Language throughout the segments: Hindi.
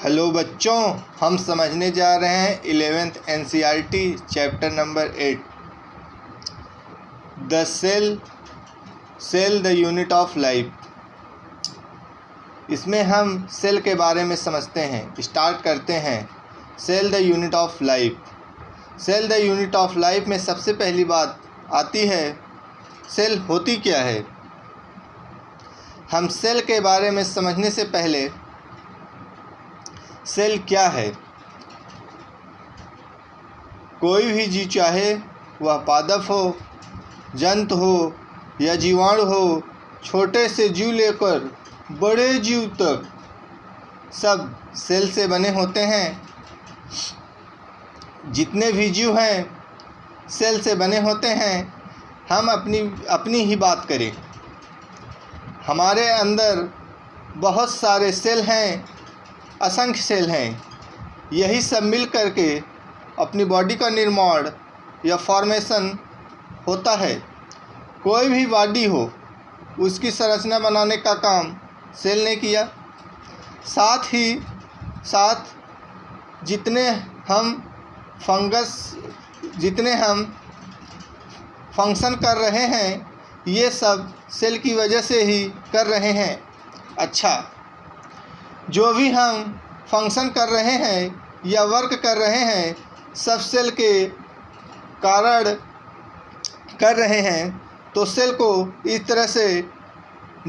हेलो बच्चों, हम समझने जा रहे हैं 11th NCERT chapter number 8 the cell the unit of life. इसमें हम सेल के बारे में समझते हैं। स्टार्ट करते हैं। Cell the unit of life. Cell the unit of life में सबसे पहली बात आती है सेल होती क्या है। हम सेल के बारे में समझने से पहले सेल क्या है। कोई भी जीव, चाहे वह पादप हो, जंतु हो या जीवाणु हो, छोटे से जीव लेकर बड़े जीव तक, सब सेल से बने होते हैं। जितने भी जीव हैं सेल से बने होते हैं। हम अपनी ही बात करें, हमारे अंदर बहुत सारे सेल हैं, असंख्य सेल हैं। यही सब मिल कर के अपनी बॉडी का निर्माण या फॉर्मेशन होता है। कोई भी बॉडी हो, उसकी संरचना बनाने का काम सेल ने किया। साथ ही साथ जितने हम फंक्शन कर रहे हैं, ये सब सेल की वजह से ही कर रहे हैं। अच्छा, जो भी हम फंक्शन कर रहे हैं या वर्क कर रहे हैं, सब सेल के कारण कर रहे हैं। तो सेल को इस तरह से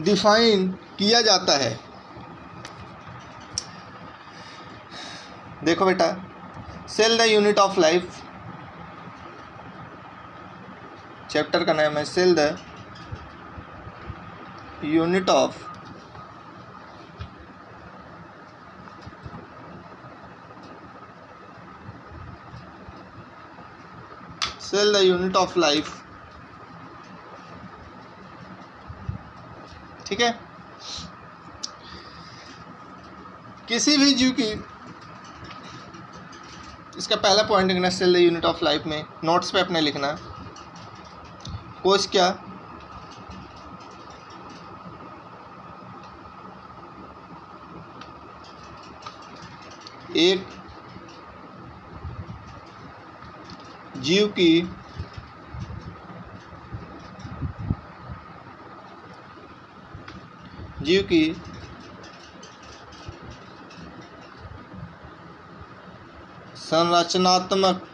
डिफाइन किया जाता है। देखो बेटा, cell the unit of life chapter का नाम है cell the unit of cell the unit of life. ठीक है। किसी भी जीव की, इसका पहला पॉइंट लिखना cell the unit of life में, नोट्स पे अपने लिखना। कोश क्या, एक जीव की संरचनात्मक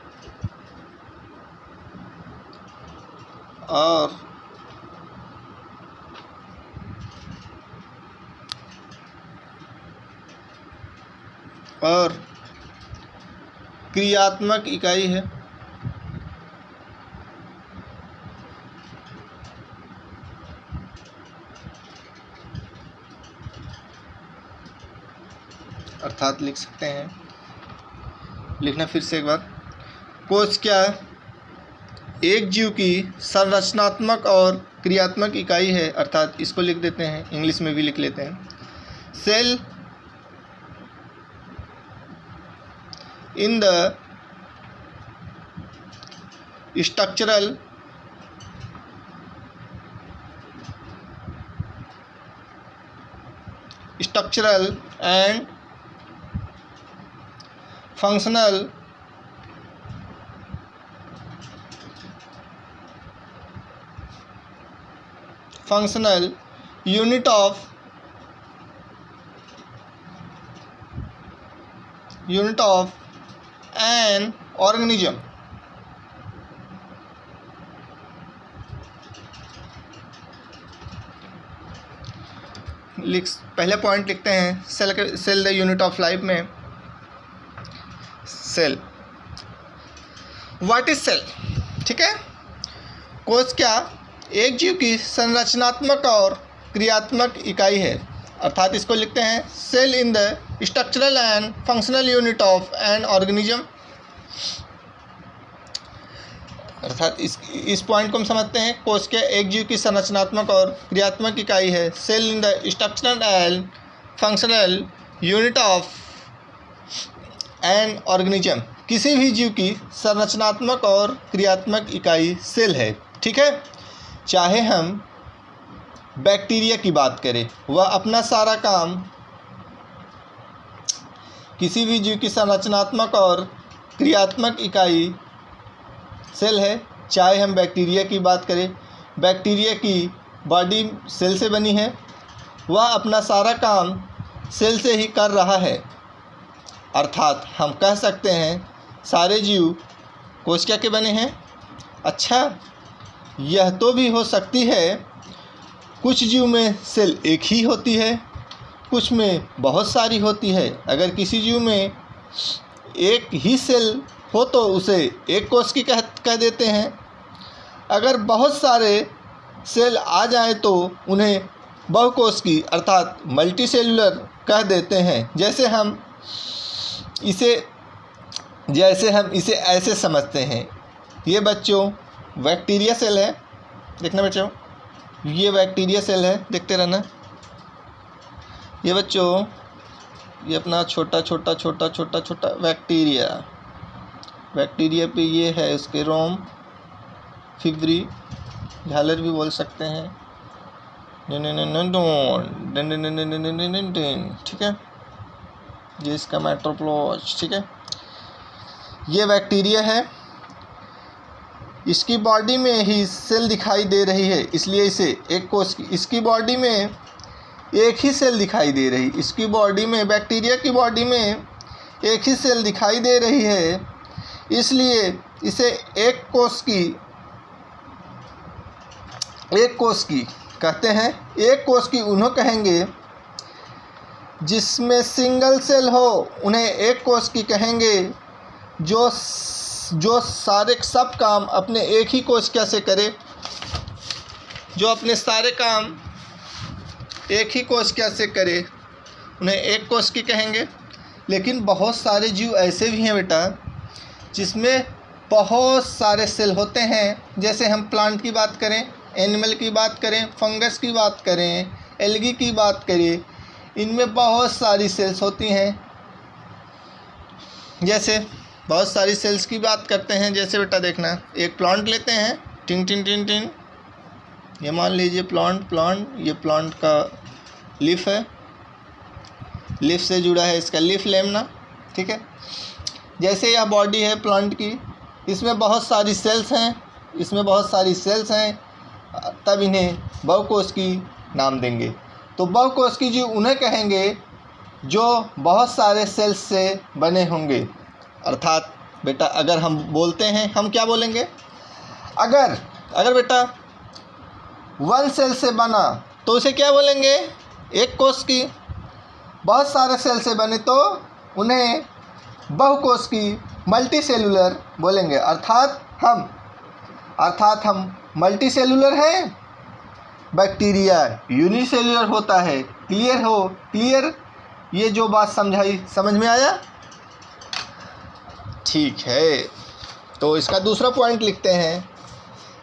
और क्रियात्मक इकाई है। अर्थात लिख सकते हैं, लिखना फिर से एक बार। कोश क्या है, एक जीव की संरचनात्मक और क्रियात्मक इकाई है। अर्थात इसको लिख देते हैं, इंग्लिश में भी लिख लेते हैं। Cell in the structural and functional unit of an organism। पहले पॉइंट लिखते हैं cell the unit of life में। Cell, what is cell. ठीक है। कोश क्या, एक जीव की संरचनात्मक और क्रियात्मक इकाई है। अर्थात इसको लिखते हैं cell in the structural and functional unit of an organism. अर्थात इस पॉइंट को हम समझते हैं। कोश क्या, एक जीव की संरचनात्मक और क्रियात्मक इकाई है। Cell in the structural and functional unit of an organism. किसी भी जीव की संरचनात्मक और क्रियात्मक इकाई सेल है। ठीक है। चाहे हम बैक्टीरिया की बात करें, वह अपना सारा काम किसी भी जीव की संरचनात्मक और क्रियात्मक इकाई सेल है। चाहे हम बैक्टीरिया की बात करें, बैक्टीरिया की बॉडी सेल से बनी है, वह अपना सारा काम सेल से ही कर रहा है। अर्थात हम कह सकते हैं सारे जीव कोशिका के बने हैं। अच्छा, यह तो भी हो सकती है कुछ जीव में सेल एक ही होती है, कुछ में बहुत सारी होती है। अगर किसी जीव में एक ही सेल हो तो उसे एक कोश की कह देते हैं। अगर बहुत सारे सेल आ जाएं तो उन्हें बहुकोश की अर्थात मल्टी सेलुलर कह देते हैं। जैसे हम इसे ऐसे समझते हैं, ये बच्चों बैक्टीरिया सेल है, देखना बच्चों, ये बैक्टीरिया सेल है, देखते रहना। ये बच्चों, ये अपना छोटा छोटा छोटा छोटा छोटा बैक्टीरिया पे ये है उसके रोम, फिब्री, झालर भी बोल सकते हैं, ठीक है। ये इसका मेट्रोप्लोज, ठीक है। ये बैक्टीरिया है, इसकी बॉडी में ही सेल दिखाई दे रही है, इसलिए इसे एक कोश की, इसकी बॉडी में एक ही सेल दिखाई दे रही, इसकी बॉडी में, बैक्टीरिया की बॉडी में एक ही सेल दिखाई दे रही है, इसलिए इसे एक कोश की कहते हैं। एक कोश की उन्हें कहेंगे जिसमें सिंगल सेल हो, उन्हें एक कोश की कहेंगे। जो सारे सब काम अपने एक ही कोशिका से करे, जो अपने सारे काम एक ही कोशिका से करे, उन्हें एक कोश की कहेंगे। लेकिन बहुत सारे जीव ऐसे भी हैं बेटा जिसमें बहुत सारे सेल होते हैं। जैसे हम प्लांट की बात करें, एनिमल की बात करें, फंगस की बात करें, एल्गी की बात करें, इनमें बहुत सारी सेल्स होती हैं। जैसे बहुत सारी सेल्स की बात करते हैं, जैसे बेटा देखना, एक प्लांट लेते हैं, टिन टिन टिन टिन, ये मान लीजिए प्लांट, ये प्लांट का लीफ है, लीफ से जुड़ा है इसका लीफ लेमना, ठीक है। जैसे यह बॉडी है प्लांट की, इसमें बहुत सारी सेल्स हैं, तब इन्हें बहुकोश की नाम देंगे। तो बहुकोश की जीव उन्हें कहेंगे जो बहुत सारे सेल्स से बने होंगे। अर्थात बेटा अगर हम बोलते हैं, हम क्या बोलेंगे, अगर बेटा 1 सेल से बना तो उसे क्या बोलेंगे, एक कोश की। बहुत सारे सेल से बने तो उन्हें बहुकोश की, मल्टी सेलुलर बोलेंगे। अर्थात हम मल्टी सेलुलर हैं, बैक्टीरिया यूनिसेलुलर होता है। क्लियर, ये जो बात समझ में आया, ठीक है। तो इसका दूसरा पॉइंट लिखते हैं,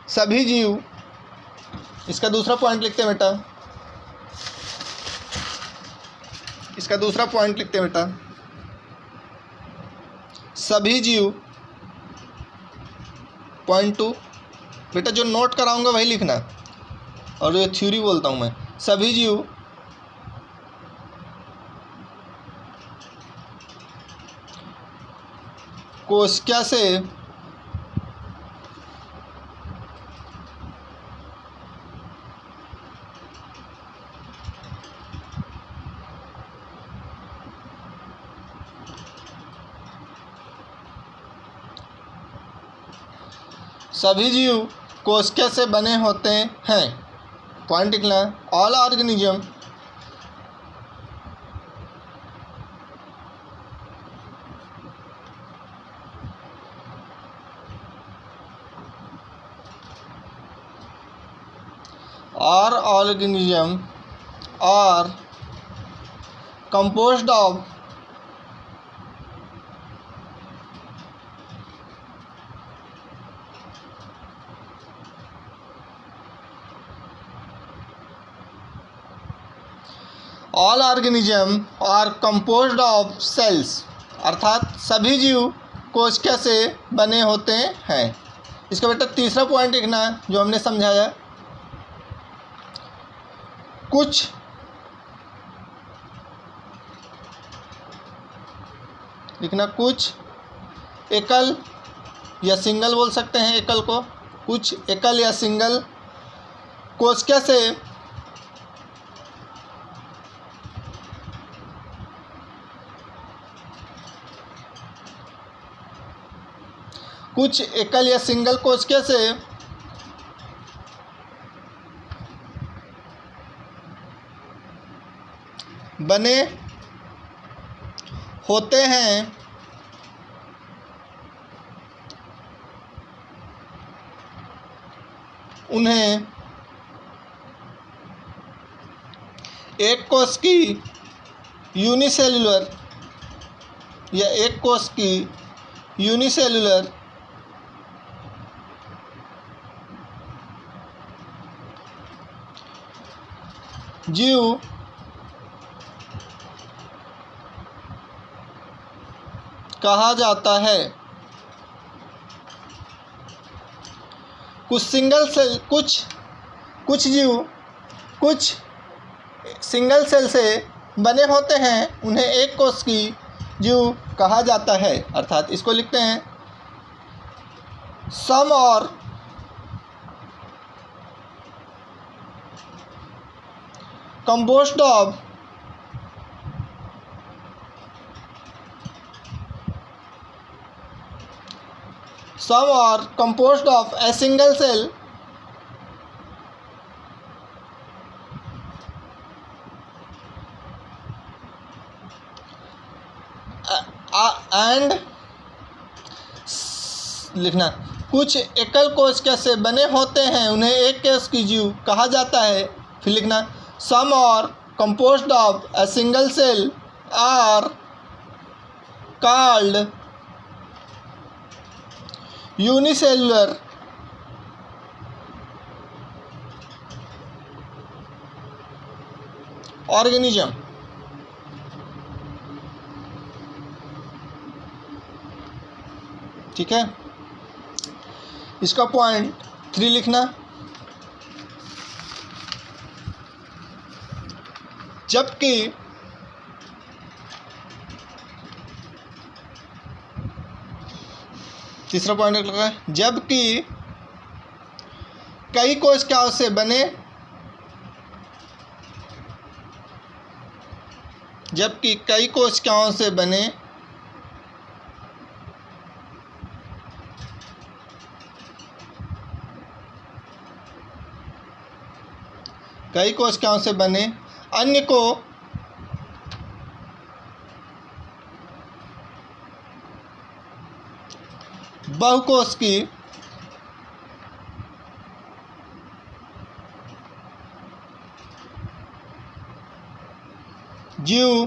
सभी जीव, इसका दूसरा पॉइंट लिखते हैं बेटा, सभी जीव, पॉइंट 2 बेटा, जो नोट कराऊंगा वही लिखना, और ये थ्योरी बोलता हूँ मैं। सभी जीव कोशिका से कोशिका से बने होते हैं। पॉइंट लिखना, all organism are composed of all organisms are composed of cells, अर्थात सभी जीव कोशिका से बने होते हैं। इसका बेटा तीसरा पॉइंट लिखना जो हमने समझाया, लिखना कुछ एकल या सिंगल बोल सकते हैं एकल को, कुछ एकल या सिंगल कोशिका से कुछ एकल या सिंगल कोशिका से बने होते हैं उन्हें एक कोश की यूनिसेल्युलर या एक कोश की यूनिसेल्युलर जीव कहा जाता है। कुछ सिंगल सेल कुछ जीव कुछ सिंगल सेल से बने होते हैं उन्हें एक कोश की जीव कहा जाता है। अर्थात इसको लिखते हैं सम और composed of some are composed of a single cell and लिखना कुछ एकल कोशिका से बने होते हैं उन्हें एक कोश की जीव कहा जाता है। फिर लिखना some are composed of a single cell are called unicellular organism। ठीक है, इसका पॉइंट 3 लिखना। जबकि तीसरा पॉइंट लगा है जबकि कई कोशिकाओं से बने अन्य को बहुकोश की जीव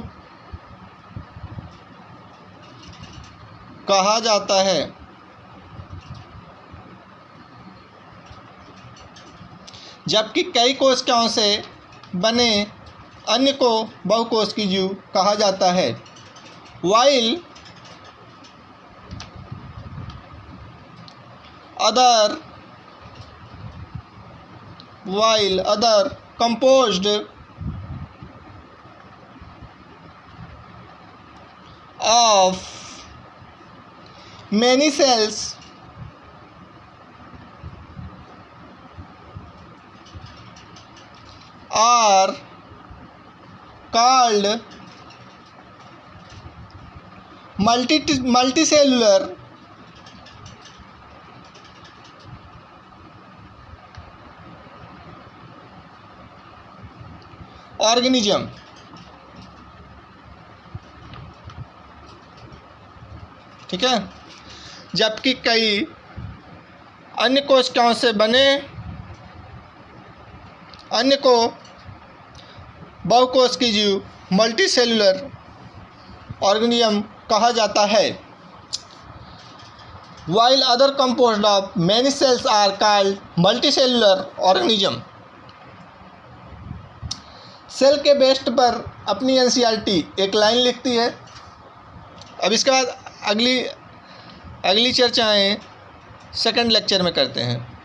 कहा जाता है। जबकि कई कोशिकाओं से बने अन्य को बहुकोश की जीव कहा जाता है। while other composed of many cells are called multicellular organism। ठीक है, जबकि कई अन्य कोशिकाओं से बने अन्य को बहुकोश की जीव मल्टीसेलुलर ऑर्गेनिज्म कहा जाता है। while other composed of many cells are called multicellular organism। Cell के बेस्ट पर अपनी एनसीईआरटी एक लाइन लिखती है। अब इसके बाद अगली चर्चाएं सेकंड लेक्चर में करते हैं।